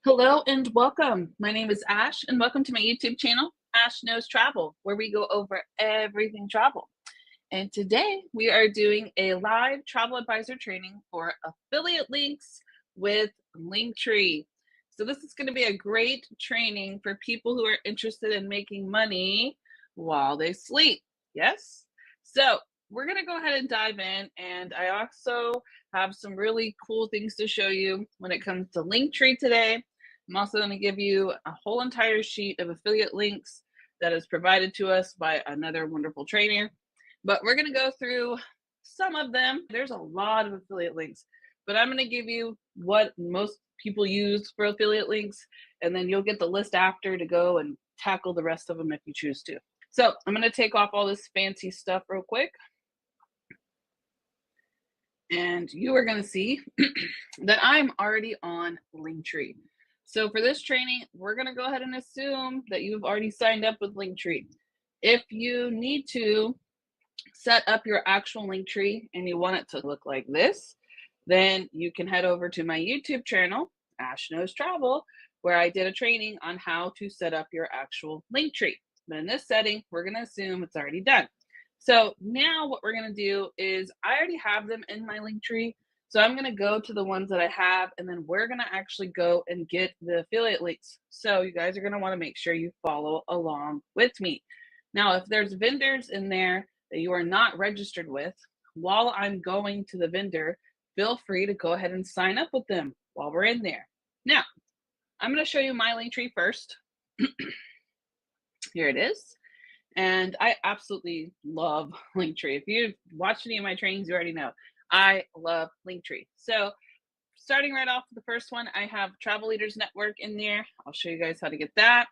Hello and welcome. My name is Ash and welcome to my YouTube channel, Ash Knows Travel, where we go over everything travel. And today we are doing a live travel advisor training for affiliate links with Linktree. So this is going to be a great training for people who are interested in making money while they sleep. Yes? So we're going to go ahead and dive in, and I also have some really cool things to show you when it comes to Linktree today. I'm also going to give you a whole entire sheet of affiliate links that is provided to us by another wonderful trainer. But we're going to go through some of them. There's a lot of affiliate links, but I'm going to give you what most people use for affiliate links, and then you'll get the list after to go and tackle the rest of them if you choose to. So I'm going to take off all this fancy stuff real quick. And you are going to see that I'm already on Linktree. So for this training, we're going to go ahead and assume that you've already signed up with Linktree. If you need to set up your actual Linktree and you want it to look like this, then you can head over to my YouTube channel, Ash Knows Travel, where I did a training on how to set up your actual Linktree. But in this setting, we're going to assume it's already done. So now what we're going to do is I already have them in my Linktree. So I'm going to go to the ones that I have, and then we're going to actually go and get the affiliate links. So you guys are going to want to make sure you follow along with me. Now, if there's vendors in there that you are not registered with, while I'm going to the vendor, feel free to go ahead and sign up with them while we're in there. Now, I'm going to show you my Linktree first. Here it is. And I absolutely love Linktree. If you've watched any of my trainings, you already know I love Linktree. So starting right off with the first one, I have Travel Leaders Network in there. I'll show you guys how to get that.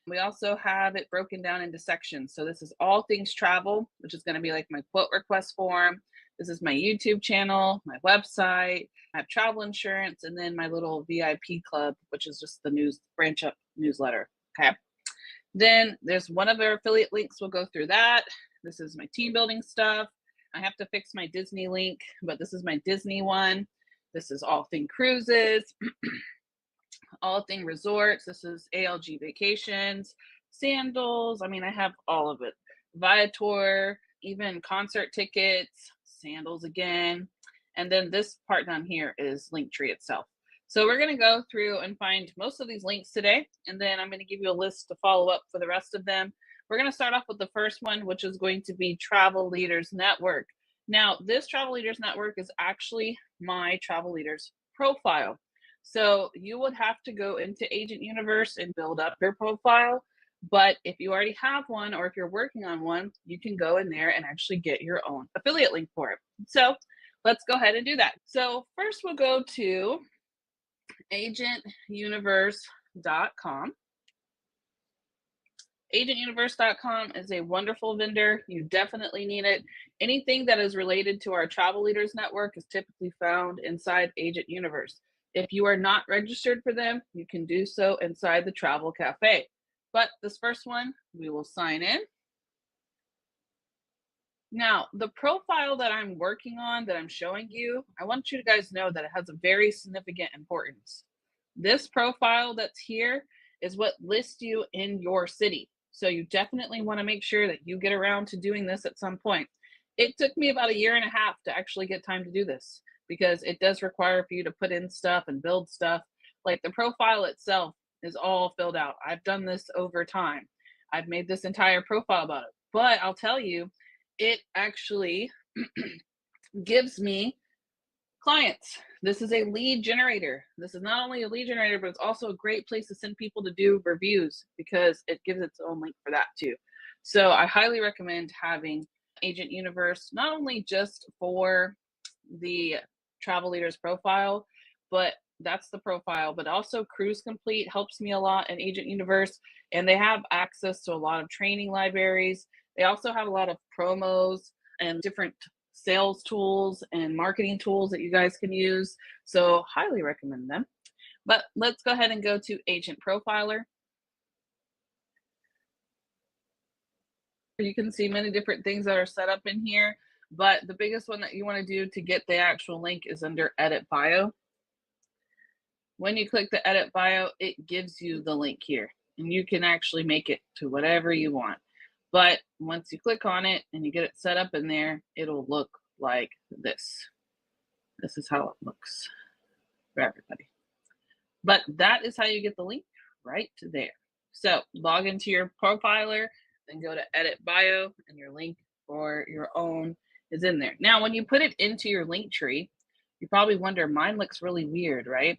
We also have it broken down into sections. So this is all things travel, which is going to be like my quote request form. This is my YouTube channel, my website. I have travel insurance, and then my little VIP club, which is just the news branch up newsletter. Okay. Then there's one of our affiliate links. We'll go through that. This is my team building stuff. I have to fix my Disney link, but this is my Disney one. This is all thing cruises, all thing resorts. This is ALG vacations, sandals. I mean, I have all of it. Viator, even concert tickets, sandals again. And then this part down here is Linktree itself. So we're going to go through and find most of these links today, and then I'm going to give you a list to follow up for the rest of them. We're going to start off with the first one, which is going to be Travel Leaders Network. Now, this Travel Leaders Network is actually my Travel Leaders profile. So you would have to go into Agent Universe and build up your profile. But if you already have one, or if you're working on one, you can go in there and actually get your own affiliate link for it. So let's go ahead and do that. So first we'll go to agentuniverse.com. Agentuniverse.com is a wonderful vendor. You definitely need it. Anything that is related to our Travel Leaders Network is typically found inside Agent Universe. If you are not registered for them, you can do so inside the Travel Cafe. But this first one, we will sign in. Now, the profile that I'm working on, that I'm showing you, I want you guys to know that it has a very significant importance. This profile that's here is what lists you in your city. So you definitely want to make sure that you get around to doing this at some point. It took me about 1.5 years to actually get time to do this, because it does require for you to put in stuff and build stuff. Like the profile itself is all filled out. I've done this over time. I've made this entire profile about it. But I'll tell you, it actually gives me clients. This is a lead generator. This is not only a lead generator, but it's also a great place to send people to do reviews, because it gives its own link for that too. So I highly recommend having Agent Universe, not only just for the travel leaders profile, but that's the profile. But also Cruise Complete helps me a lot in Agent Universe, and they have access to a lot of training libraries. They also have a lot of promos and different sales tools and marketing tools that you guys can use. So highly recommend them. But let's go ahead and go to Agent Profiler. You can see many different things that are set up in here, but the biggest one that you want to do to get the actual link is under Edit Bio. When you click the Edit Bio, it gives you the link here, and you can actually make it to whatever you want. But once you click on it and you get it set up in there, it'll look like this. This is how it looks for everybody. But that is how you get the link right there. So log into your profiler, then go to Edit Bio, and your link for your own is in there. Now, when you put it into your Linktree, you probably wonder, mine looks really weird, right?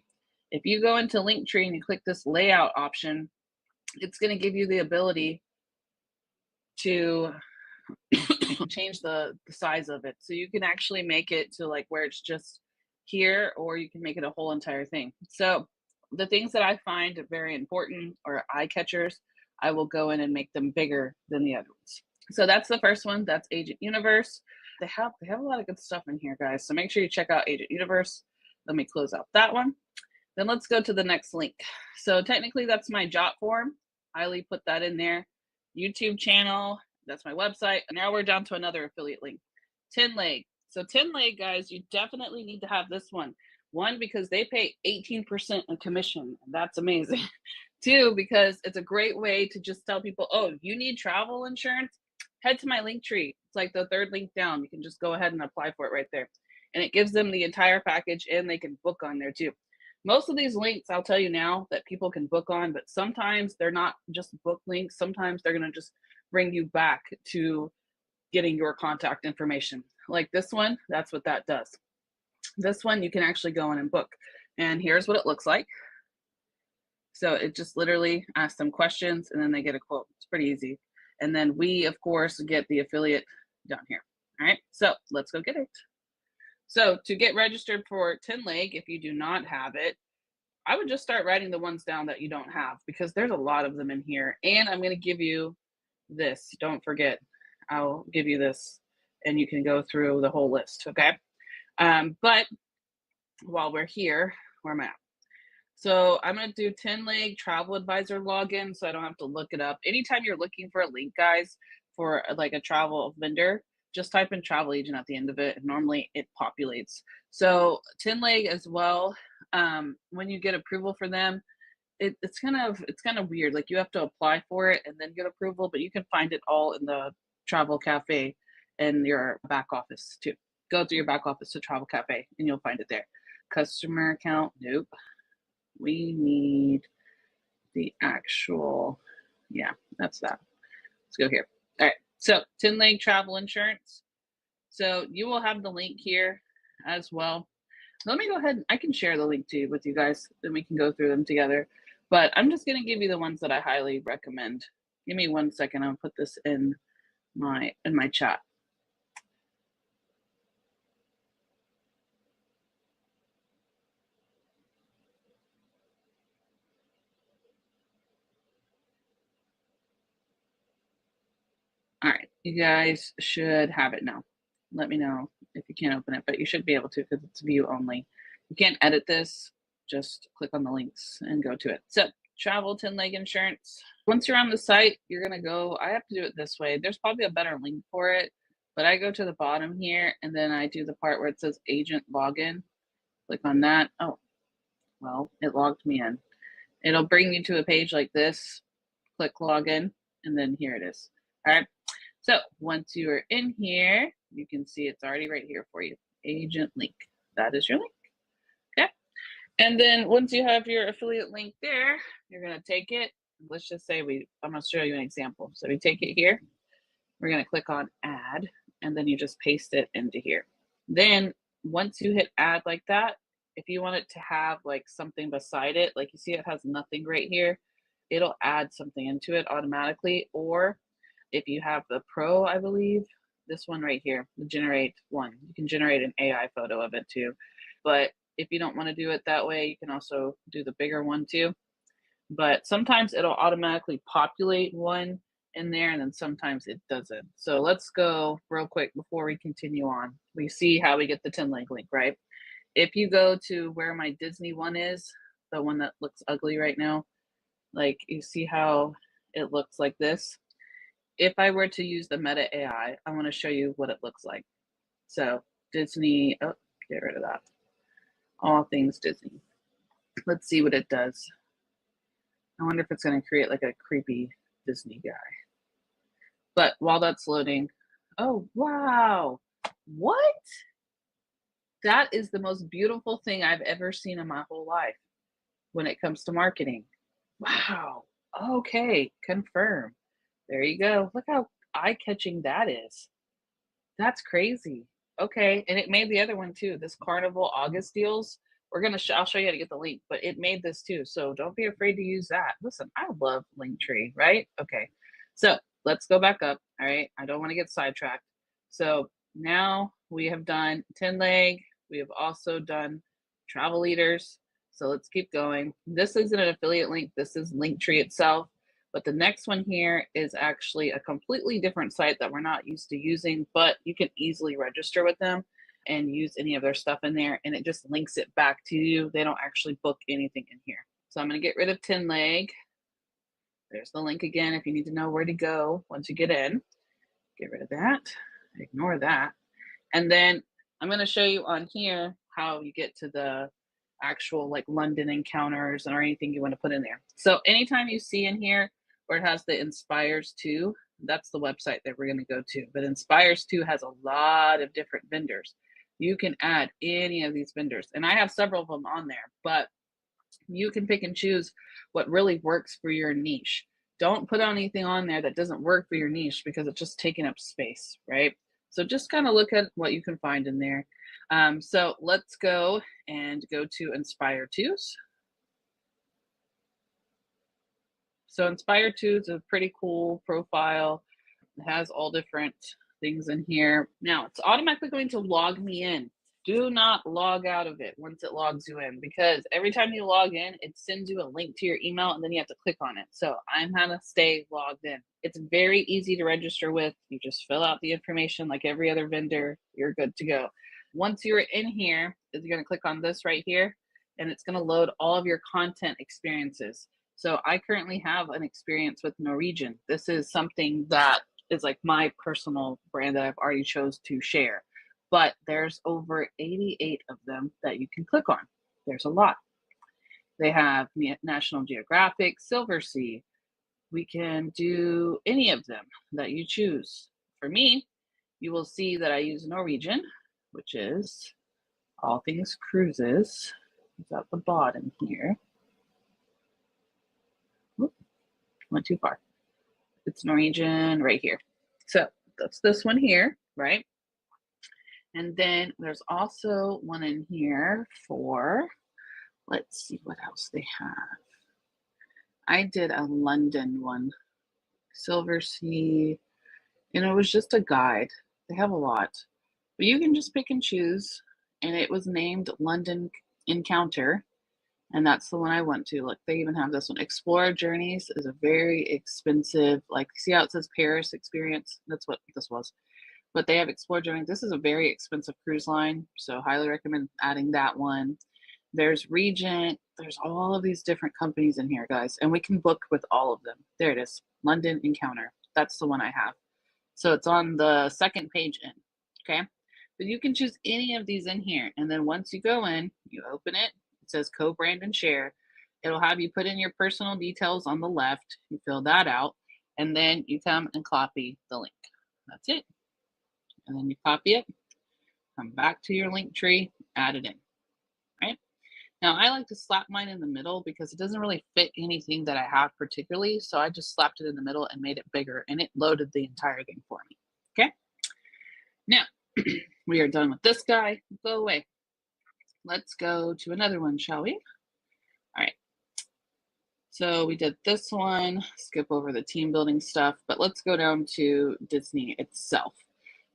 If you go into Linktree and you click this layout option, it's going to give you the ability to change the size of it. So you can actually make it to like where it's just here, or you can make it a whole entire thing. So the things that I find very important or eye catchers, I will go in and make them bigger than the other ones. So that's the first one. That's Agent Universe. They have a lot of good stuff in here, guys. So make sure you check out Agent Universe. Let me close out that one. Then let's go to the next link. So technically that's my Jot form. Highly put that in there. YouTube channel, that's my website. And now we're down to another affiliate link, 10leg. So 10leg, guys, you definitely need to have this one. One, because they pay 18% in commission, and that's amazing. Two, because it's a great way to just tell people, oh, you need travel insurance? Head to my Linktree. It's like the third link down. You can just go ahead and apply for it right there. And it gives them the entire package, and they can book on there too. Most of these links, I'll tell you now, that people can book on, but sometimes they're not just book links. Sometimes they're going to just bring you back to getting your contact information. Like this one, that's what that does. This one, you can actually go in and book. And here's what it looks like. So it just literally asks them questions, and then they get a quote. It's pretty easy. And then we, of course, get the affiliate down here. All right, so let's go get it. So to get registered for 10leg, if you do not have it, I would just start writing the ones down that you don't have, because there's a lot of them in here. And I'm going to give you this. Don't forget, I'll give you this, and you can go through the whole list, okay? But while we're here, where am I at? So I'm going to do 10leg travel advisor login, so I don't have to look it up. Anytime you're looking for a link, guys, for like a travel vendor, just type in travel agent at the end of it, and normally it populates. So 10leg as well, when you get approval for them, it's kind of weird. Like you have to apply for it and then get approval, but you can find it all in the Travel Cafe and your back office too. Go to your back office to Travel Cafe and you'll find it there. Customer account, nope. We need the actual, yeah, that's that. Let's go here. All right, so 10leg travel insurance. So you will have the link here as well. Let me go ahead, I can share the link to you with you guys, then we can go through them together. But I'm just gonna give you the ones that I highly recommend. Give me 1 second, I'll put this in my chat. All right, you guys should have it now. Let me know if you can't open it, but you should be able to, because it's view only. You can't edit this, just click on the links and go to it. So travel 10leg insurance. Once you're on the site, you're gonna go, I have to do it this way. There's probably a better link for it, but I go to the bottom here and then I do the part where it says agent login. Click on that. Oh, well, it logged me in. It'll bring you to a page like this. Click login, and then here it is. All right. So once you are in here, you can see it's already right here for you. Agent link. That is your link. Okay. And then once you have your affiliate link there, you're going to take it. Let's just say I'm going to show you an example. So we take it here. We're going to click on add, and then you just paste it into here. Then once you hit add like that, if you want it to have like something beside it, like you see it has nothing right here, it'll add something into it automatically. Or if you have the Pro, I believe, this one right here, the generate one, you can generate an AI photo of it too. but if you don't want to do it that way, you can also do the bigger one too. But sometimes it'll automatically populate one in there and then sometimes it doesn't. So let's go real quick before we continue on. We see how we get the 10 leg link, right? If you go to where my Disney one is, the one that looks ugly right now, like you see how it looks like this. If I were to use the Meta AI, I want to show you what it looks like. So Disney, oh, get rid of that. All things Disney. Let's see what it does. I wonder if it's going to create like a creepy Disney guy. But while that's loading, oh, wow. What? That is the most beautiful thing I've ever seen in my whole life when it comes to marketing. Wow. Okay, confirm. There you go. Look how eye-catching that is. That's crazy. Okay, and it made the other one too. This Carnival August deals. I'll show you how to get the link, but it made this too. So don't be afraid to use that. Listen, I love Linktree, right? Okay, so let's go back up. All right, I don't want to get sidetracked. So now we have done 10 leg. We have also done travel leaders. So let's keep going. This isn't an affiliate link. This is Linktree itself. But the next one here is actually a completely different site that we're not used to using, but you can easily register with them and use any of their stuff in there, and it just links it back to you. They don't actually book anything in here. So I'm going to get rid of 10 leg. There's the link again if you need to know where to go once you get in. Get rid of that. Ignore that. And then I'm going to show you on here how you get to the actual like London encounters or anything you want to put in there. So anytime you see in here where it has the Inspires 2, that's the website that we're going to go to. But Inspires 2 has a lot of different vendors. You can add any of these vendors. And I have several of them on there, but you can pick and choose what really works for your niche. Don't put anything on there that doesn't work for your niche because it's just taking up space, right? So just kind of look at what you can find in there. So let's go and go to Inspire 2s. So Inspire 2 is a pretty cool profile. It has all different things in here. Now it's automatically going to log me in. Do not log out of it once it logs you in, because every time you log in, it sends you a link to your email and then you have to click on it. So I'm gonna stay logged in. It's very easy to register with. You just fill out the information like every other vendor. You're good to go. Once you're in here, you're gonna click on this right here, and it's gonna load all of your content experiences. So I currently have an experience with Norwegian. This is something that is like my personal brand that I've already chose to share. But there's over 88 of them that you can click on. There's a lot. They have National Geographic, Silver Sea. We can do any of them that you choose. For me, you will see that I use Norwegian, which is all things cruises. It's at the bottom here. Oop, went too far. It's Norwegian right here. So that's this one here, right? And then there's also one in here for, let's see what else they have. I did a London one, Silver Sea, and it was just a guide. They have a lot, but you can just pick and choose. And it was named London Encounter, and that's the one I went to. Look, they even have this one. Explorer Journeys is a very expensive, like, see how it says Paris Experience? That's what this was. But they have Explore Journeys. This is a very expensive cruise line, so highly recommend adding that one. There's Regent. There's all of these different companies in here, guys, and we can book with all of them. There it is, London Encounter. That's the one I have. So it's on the second page in, okay? But you can choose any of these in here, and then once you go in, you open it. It says co-brand and share. It'll have you put in your personal details on the left. You fill that out, and then you come and copy the link. That's it. And then you copy it, come back to your Linktree, add it in, right? Now I like to slap mine in the middle because it doesn't really fit anything that I have particularly. So I just slapped it in the middle and made it bigger, and it loaded the entire thing for me, okay? Now, we are done with this guy. Go away. Let's go to another one, shall we? All right. So we did this one, skip over the team building stuff, but let's go down to Disney itself.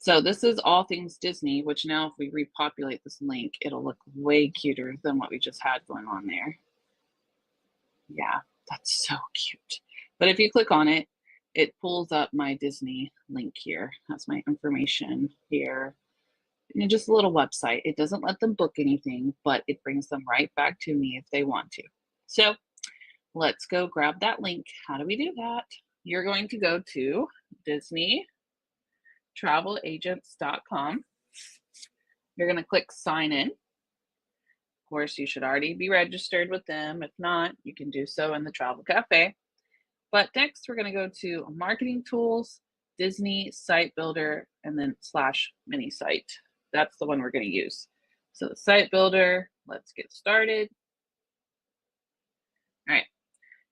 So this is all things Disney, which now if we repopulate this link, it'll look way cuter than what we just had going on there. Yeah, that's so cute. But if you click on it, it pulls up my Disney link here. That's my information here. And just a little website. It doesn't let them book anything, but it brings them right back to me if they want to. So let's go grab that link. How do we do that? You're going to go to DisneyTravelAgents.com. You're going to click sign in. Of course, you should already be registered with them. If not, you can do so in the Travel Cafe. But next, we're going to go to Marketing Tools, Disney Site Builder, and then /mini site. That's the one we're going to use. So the site builder, let's get started. All right,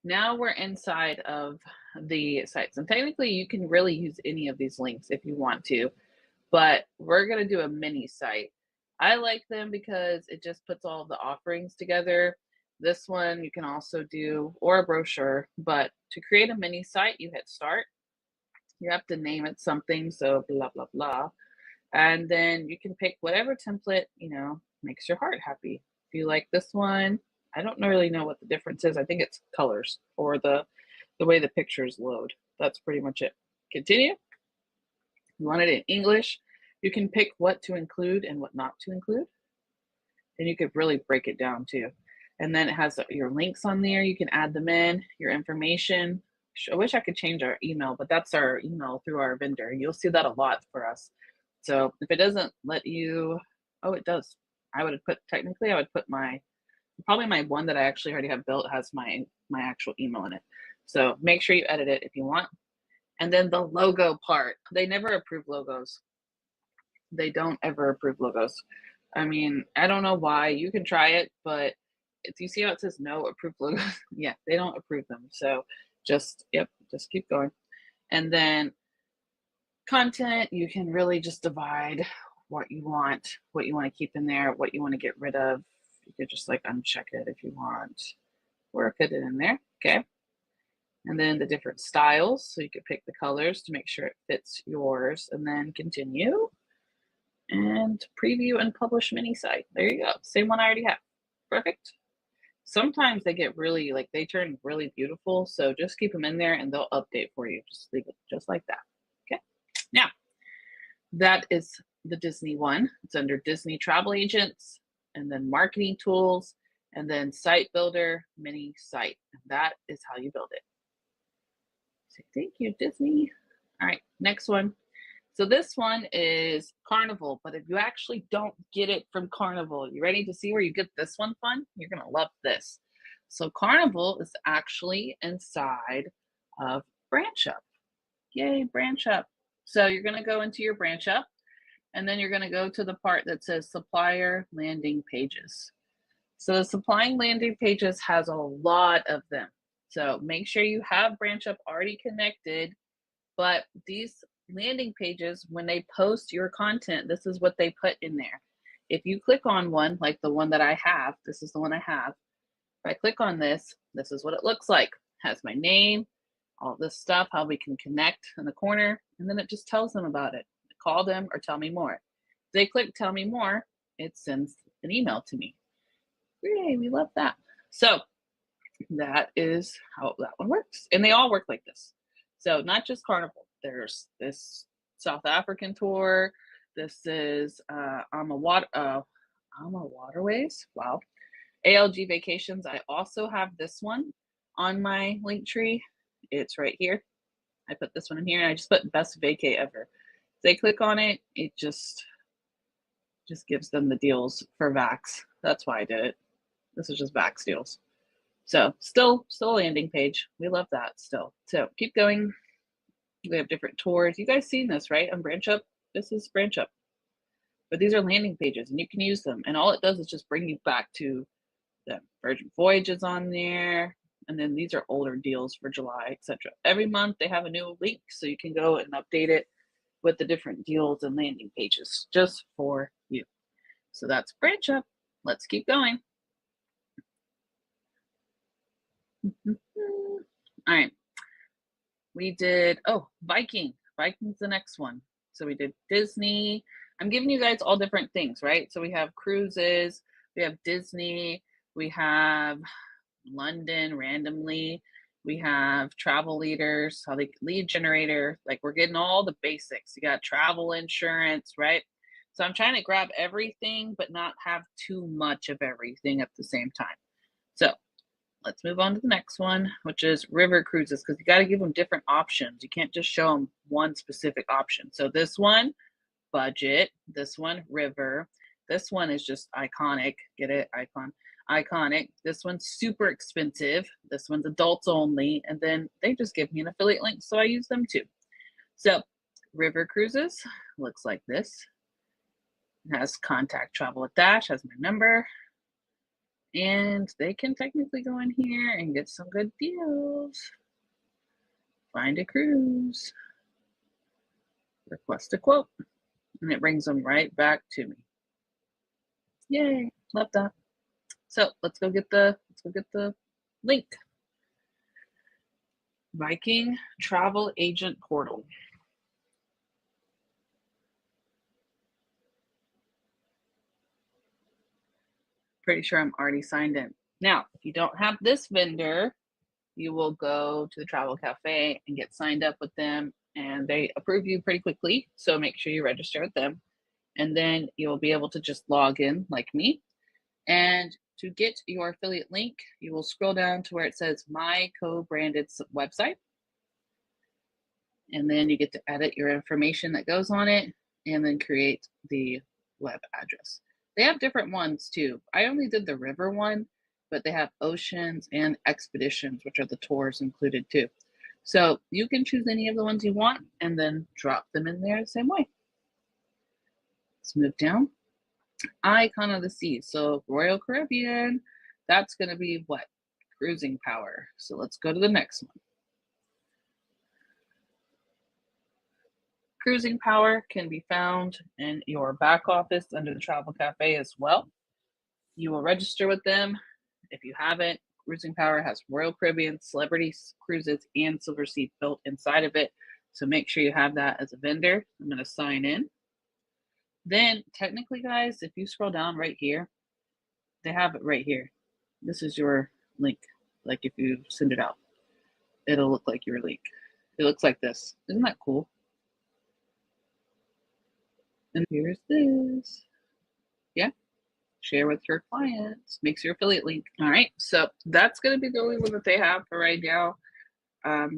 now we're inside of the sites. And technically, you can really use any of these links if you want to, but we're going to do a mini site. I like them because it just puts all the offerings together. This one you can also do, or a brochure, but to create a mini site, you hit start. You have to name it something, so blah, blah, blah. And then you can pick whatever template, makes your heart happy. If you like this one, I don't really know what the difference is. I think it's colors or the way the pictures load. That's pretty much it. Continue. You want it in English. You can pick what to include and what not to include. And you could really break it down too. And then it has your links on there. You can add them in, your information. I wish I could change our email, but that's our email through our vendor. You'll see that a lot for us. So if it doesn't let you, oh, it does. I would put probably my one that I actually already have built has my actual email in it. So make sure you edit it if you want. And then the logo part, they never approve logos. They don't ever approve logos. I mean, I don't know why. You can try it, but if you see how it says no approved logos, yeah, they don't approve them. So just keep going. And then content, you can really just divide what you want to keep in there, what you want to get rid of. You could just like uncheck it if you want, or put it in there. Okay. And then the different styles. So you could pick the colors to make sure it fits yours, and then continue and preview and publish mini site. There you go. Same one I already have. Perfect. Sometimes they get really, they turn really beautiful. So just keep them in there and they'll update for you. Just leave it just like that. Okay. Now, that is the Disney one. It's under Disney Travel Agents, and then Marketing Tools, and then Site Builder, Mini Site. And that is how you build it. Say thank you, Disney. All right, next one. So this one is Carnival, but if you actually don't get it from Carnival, you ready to see where you get this one fun? You're going to love this. So Carnival is actually inside of Branch Up. Yay, Branch Up. So you're going to go into your Branch Up, and then you're going to go to the part that says Supplier Landing Pages. So the Supplying Landing Pages has a lot of them. So make sure you have Branch Up already connected, but these landing pages, when they post your content, this is what they put in there. If you click on one, like the one that I have, this is the one I have. If I click on this, this is what it looks like. It has my name, all this stuff, how we can connect in the corner, and then it just tells them about it. Call them or tell me more. If they click tell me more, it sends an email to me. Yay, we love that. So that is how that one works. And they all work like this. So not just Carnival. There's this South African tour. This is Waterways. Wow. ALG Vacations. I also have this one on my Linktree. It's right here. I put this one in here, and I just put best vacay ever. If they click on it, it just gives them the deals for Vax. That's why I did it. This is just Vax deals. So still a landing page. We love that still. So keep going. We have different tours. You guys seen this, right? On Branch Up. This is Branch Up. But these are landing pages, and you can use them. And all it does is just bring you back to the Virgin Voyages on there. And then these are older deals for July, etc. Every month they have a new link, so you can go and update it with the different deals and landing pages just for you. So that's Branch Up. Let's keep going. All right. We did, Viking. Viking's the next one. So we did Disney. I'm giving you guys all different things, right? So we have cruises, we have Disney, we have London randomly, we have travel leaders, how they lead generator. Like we're getting all the basics. You got travel insurance, right? So I'm trying to grab everything, but not have too much of everything at the same time. So let's move on to the next one, which is river cruises, because you got to give them different options. You can't just show them one specific option. So this one, budget. This one, river. This one is just iconic. Get it? Icon. Iconic. This one's super expensive. This one's adults only. And then they just give me an affiliate link, so I use them too. So river cruises looks like this. It has contact travel with Dash, has my number. And they can technically go in here and get some good deals. Find a cruise. Request a quote. And it brings them right back to me. Yay, love that. So let's go get the link. Viking Travel Agent Portal. Pretty sure I'm already signed in. Now, if you don't have this vendor, you will go to the travel cafe and get signed up with them, and they approve you pretty quickly. So make sure you register with them, and then you'll be able to just log in like me. And to get your affiliate link, you will scroll down to where it says my co-branded website. And then you get to edit your information that goes on it and then create the web address. They have different ones too. I only did the river one, but they have oceans and expeditions, which are the tours included too. So you can choose any of the ones you want and then drop them in there the same way. Let's move down. Icon of the Sea. So Royal Caribbean, that's going to be what? Cruising Power. So let's go to the next one. Cruising Power can be found in your back office under the Travel Cafe as well. You will register with them. If you haven't, Cruising Power has Royal Caribbean, Celebrity Cruises, and Silversea built inside of it. So make sure you have that as a vendor. I'm going to sign in. Then technically, guys, if you scroll down right here, they have it right here. This is your link. Like if you send it out, it'll look like your link. It looks like this. Isn't that cool? And here's this. Yeah. Share with your clients. Makes your affiliate link. All right. So that's going to be the only one that they have for right now.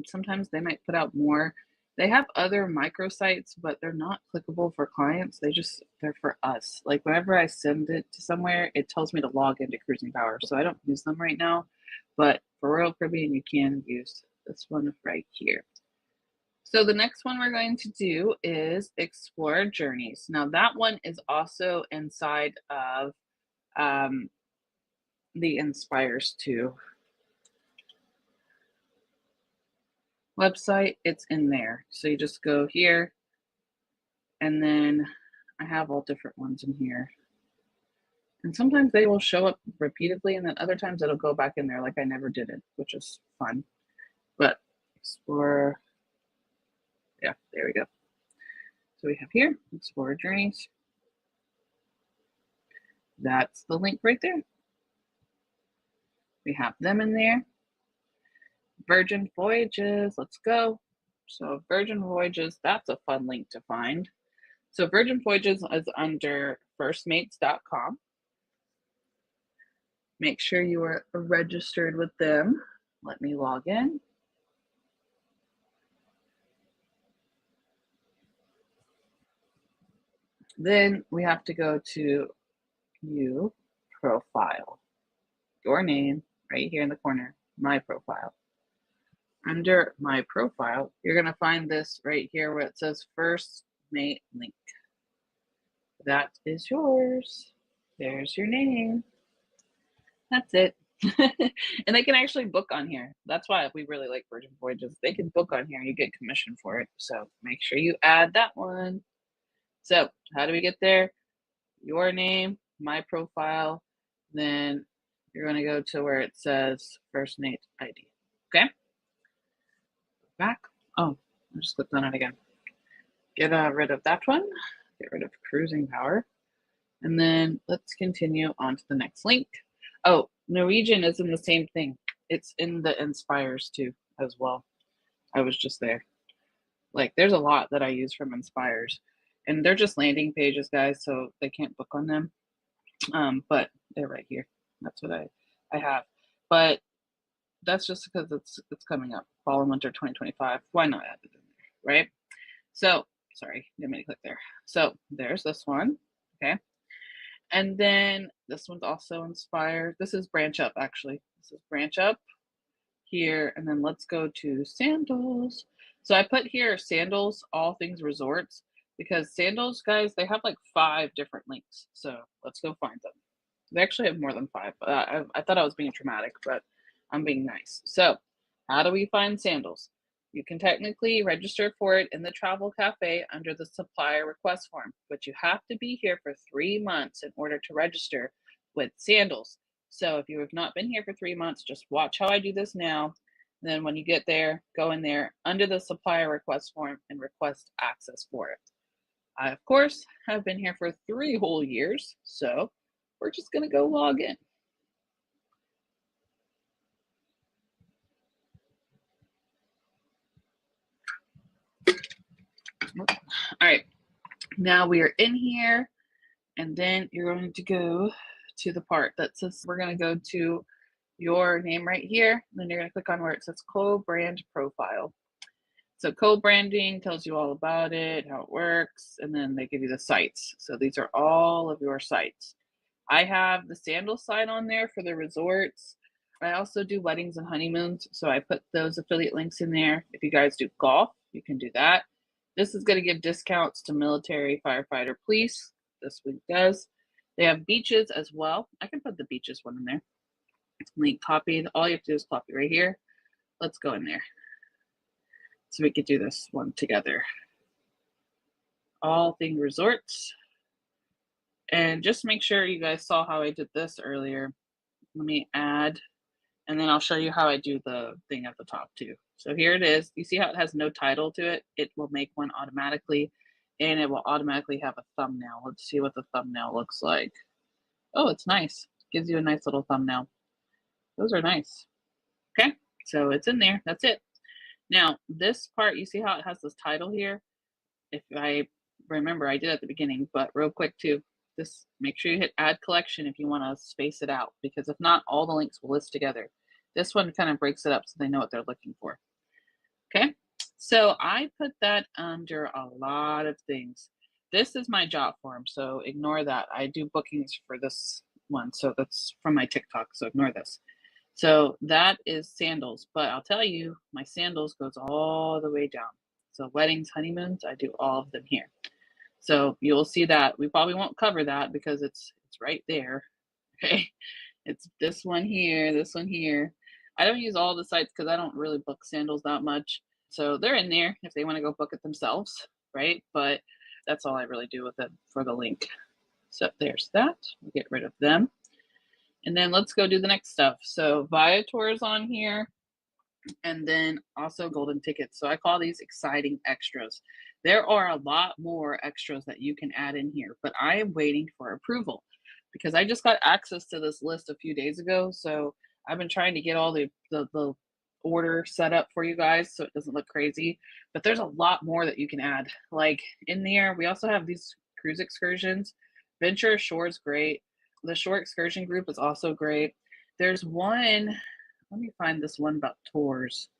Sometimes they might put out more. They have other microsites, but they're not clickable for clients. They're for us. Like whenever I send it to somewhere, it tells me to log into Cruising Power. So I don't use them right now. But for Royal Caribbean, you can use this one right here. So the next one we're going to do is Explore Journeys. Now that one is also inside of the Inspires 2 website. It's in there. So you just go here, and then I have all different ones in here. And sometimes they will show up repeatedly, and then other times it'll go back in there like I never did it, which is fun. But Explore, yeah, there we go. So we have here, Explore Journeys. That's the link right there. We have them in there. Virgin Voyages, let's go. So Virgin Voyages, that's a fun link to find. So Virgin Voyages is under firstmates.com. Make sure you are registered with them. Let me log in. Then we have to go to View Profile. Your name right here in the corner, My Profile. Under My Profile, you're going to find this right here where it says First Mate Link. That is yours. There's your name. That's it. And they can actually book on here. That's why we really like Virgin Voyages. They can book on here. You get commission for it. So make sure you add that one. So how do we get there? Your name, My Profile. Then you're going to go to where it says First Mate ID. Okay. Back. Oh, I just clicked on it again. get rid of that one, get rid of cruising power. And then let's continue on to the next link. Oh, Norwegian is in the same thing. It's in the Inspires too as well. I was just there. Like there's a lot that I use from Inspires. And they're just landing pages, guys, so they can't book on them. But they're right here. That's what I have. But that's just because it's coming up. Fall and winter 2025. Why not add it in there, right? So sorry, didn't mean to click there. So there's this one. Okay. And then this one's also Inspired. This is Branch Up, actually. This is Branch Up here. And then let's go to sandals. So I put here sandals, all things resorts, because sandals, guys, they have like 5 different links. So let's go find them. They actually have more than 5. I thought I was being dramatic, but I'm being nice. So how do we find sandals? You can technically register for it in the travel cafe under the supplier request form, but you have to be here for 3 months in order to register with sandals. So if you have not been here for 3 months, just watch how I do this now. Then when you get there, go in there under the supplier request form and request access for it. I, of course, have been here for 3 whole years, so we're just going to go log in. All right, now we are in here, and then you're going to go to the part that says we're going to go to your name right here. And then you're going to click on where it says co-brand profile. So co-branding tells you all about it, how it works, and then they give you the sites. So these are all of your sites. I have the sandal site on there for the resorts. I also do weddings and honeymoons, so I put those affiliate links in there. If you guys do golf, you can do that. This is going to give discounts to military, firefighter, police. This week does. They have beaches as well. I can put the beaches one in there. Link copied. All you have to do is copy right here. Let's go in there. So we could do this one together. All thing resorts. And just make sure you guys saw how I did this earlier. Let me add, and then I'll show you how I do the thing at the top too. So here it is. You see how it has no title to it? It will make one automatically, and it will automatically have a thumbnail. Let's see what the thumbnail looks like. Oh, it's nice. Gives you a nice little thumbnail. Those are nice. Okay, so it's in there. That's it. Now, this part, you see how it has this title here? If I remember, I did at the beginning, but real quick too, just make sure you hit add collection if you want to space it out, because if not, all the links will list together. This one kind of breaks it up so they know what they're looking for. Okay, so I put that under a lot of things. This is my job form, so ignore that. I do bookings for this one, so that's from my TikTok, so ignore this. So that is sandals, but I'll tell you, my sandals goes all the way down. So weddings, honeymoons, I do all of them here. So you'll see that. We probably won't cover that because it's right there. Okay, it's this one here, this one here. I don't use all the sites because I don't really book sandals that much. So they're in there if they want to go book it themselves, right? But that's all I really do with it for the link. So there's that. We'll get rid of them. And then let's go do the next stuff. So Viator is on here, and then also golden tickets. So I call these exciting extras. There are a lot more extras that you can add in here, but I am waiting for approval because I just got access to this list a few days ago. So I've been trying to get all the order set up for you guys so it doesn't look crazy. But there's a lot more that you can add. Like in there, we also have these cruise excursions. Venture Shore is great. The Shore Excursion Group is also great. There's one, let me find this one about tours.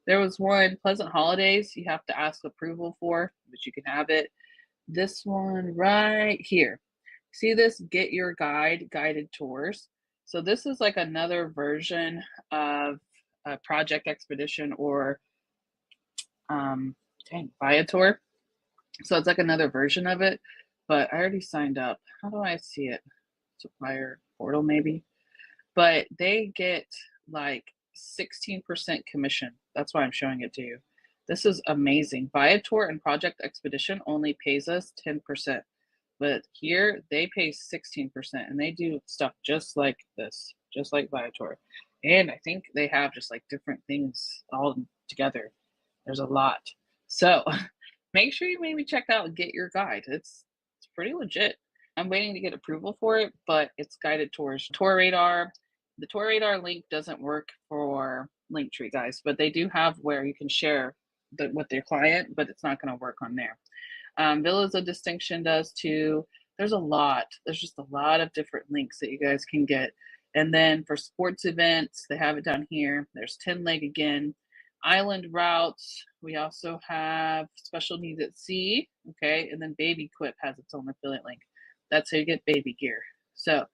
There was one, Pleasant Holidays, you have to ask approval for, but you can have it. This one right here. See this Get Your Guide, guided tours. So this is like another version of Project Expedition or Viator. So it's like another version of it, but I already signed up. How do I see it? Supplier portal maybe, but they get like 16% commission. That's why I'm showing it to you. This is amazing. Viator and Project Expedition only pays us 10%, but here they pay 16%, and they do stuff just like this, just like Viator. And I think they have just like different things all together. There's a lot. So make sure you maybe check out Get Your Guide. It's pretty legit. I'm waiting to get approval for it, but it's guided towards Tour Radar. The Tour Radar link doesn't work for Linktree, guys, but they do have where you can share with your client, but it's not going to work on there. Villas of Distinction does too. There's a lot. There's just a lot of different links that you guys can get. And then for sports events, they have it down here. There's 10 leg again. Island routes. We also have special needs at sea. Okay. And then Baby Quip has its own affiliate link. That's how you get baby gear. So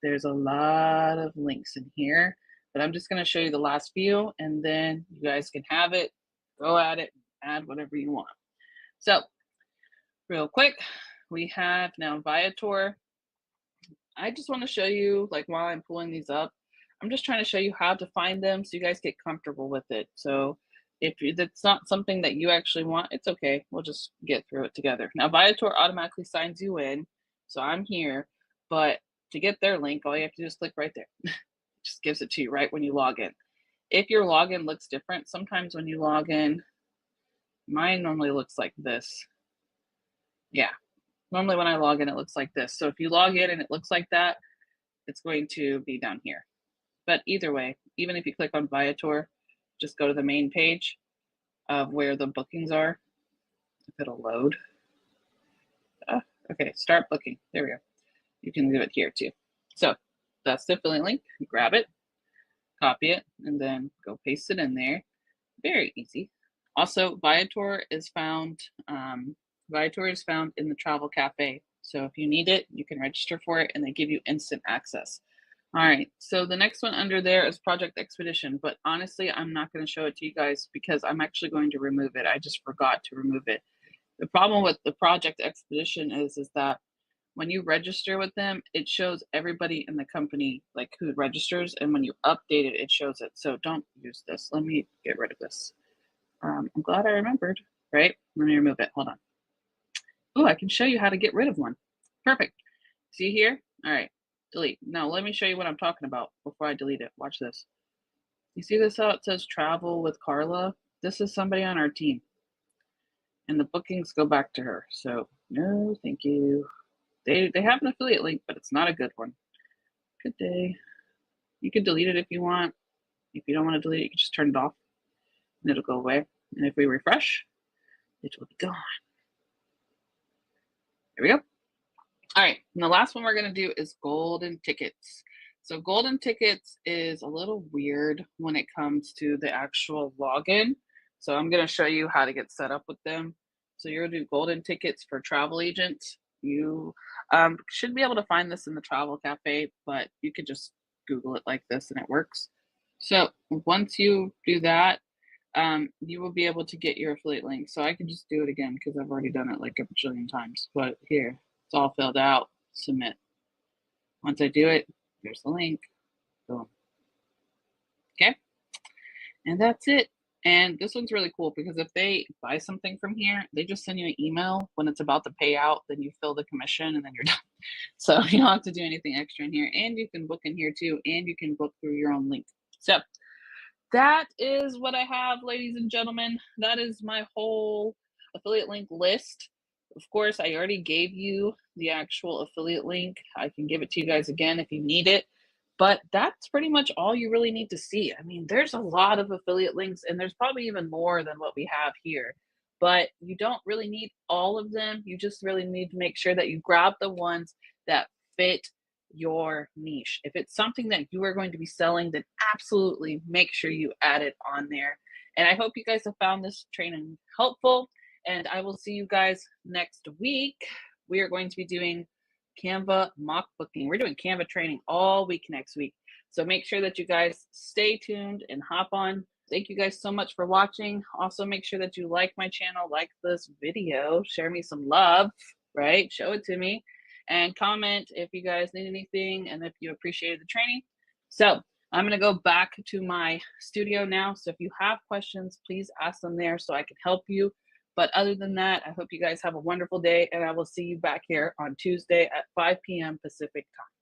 there's a lot of links in here, but I'm just going to show you the last few and then you guys can have it, go at it, add whatever you want. So real quick, we have now Viator. I just want to show you, like while I'm pulling these up, I'm just trying to show you how to find them so you guys get comfortable with it. So if it's not something that you actually want, it's okay. We'll just get through it together. Now Viator automatically signs you in. So I'm here, but to get their link, all you have to do is click right there. It just gives it to you right when you log in. If your login looks different, sometimes when you log in, mine normally looks like this. Yeah, normally when I log in, it looks like this. So if you log in and it looks like that, it's going to be down here. But either way, even if you click on Viator, just go to the main page of where the bookings are. If it'll load. Okay, start booking. There we go. You can leave it here too. So that's the affiliate link. You grab it, copy it, and then go paste it in there. Very easy. Also, Viator is found in the Travel Cafe. So if you need it, you can register for it and they give you instant access. All right, so the next one under there is Project Expedition, but honestly, I'm not going to show it to you guys because I'm actually going to remove it. I just forgot to remove it. The problem with the Project Expedition is that when you register with them, it shows everybody in the company like who registers, and when you update it, it shows it. So don't use this. Let me get rid of this. I'm glad I remembered, right? Let me remove it. Hold on. Oh, I can show you how to get rid of one. Perfect. See here? All right. Delete. Now let me show you what I'm talking about before I delete it. Watch this. You see this how it says travel with Carla? This is somebody on our team. And the bookings go back to her. So no, thank you. They have an affiliate link, but it's not a good one. Good day. You can delete it if you want. If you don't want to delete it, you can just turn it off and it'll go away. And if we refresh, it will be gone. There we go. All right, and the last one we're going to do is golden tickets. So golden tickets is a little weird when it comes to the actual login. So I'm going to show you how to get set up with them. So you're going to do golden tickets for travel agents. You should be able to find this in the Travel Cafe, but you could just Google it like this and it works. So once you do that, you will be able to get your affiliate link. So I can just do it again because I've already done it like a bajillion times. But here, it's all filled out. Submit. Once I do it, here's the link. Boom. Okay. And that's it. And this one's really cool because if they buy something from here, they just send you an email when it's about to pay out, then you fill the commission and then you're done. So you don't have to do anything extra in here. And you can book in here too, and you can book through your own link. So that is what I have, ladies and gentlemen. That is my whole affiliate link list. Of course, I already gave you the actual affiliate link. I can give it to you guys again if you need it. But that's pretty much all you really need to see. I mean, there's a lot of affiliate links, and there's probably even more than what we have here. But you don't really need all of them. You just really need to make sure that you grab the ones that fit your niche. If it's something that you are going to be selling, then absolutely make sure you add it on there. And I hope you guys have found this training helpful. And I will see you guys next week. We are going to be doing Canva mock booking. We're doing Canva training all week next week. So make sure that you guys stay tuned and hop on. Thank you guys so much for watching. Also make sure that you like my channel, like this video, share me some love, right? Show it to me and comment if you guys need anything and if you appreciated the training. So I'm going to go back to my studio now. So if you have questions, please ask them there so I can help you. But other than that, I hope you guys have a wonderful day, and I will see you back here on Tuesday at 5 p.m. Pacific time.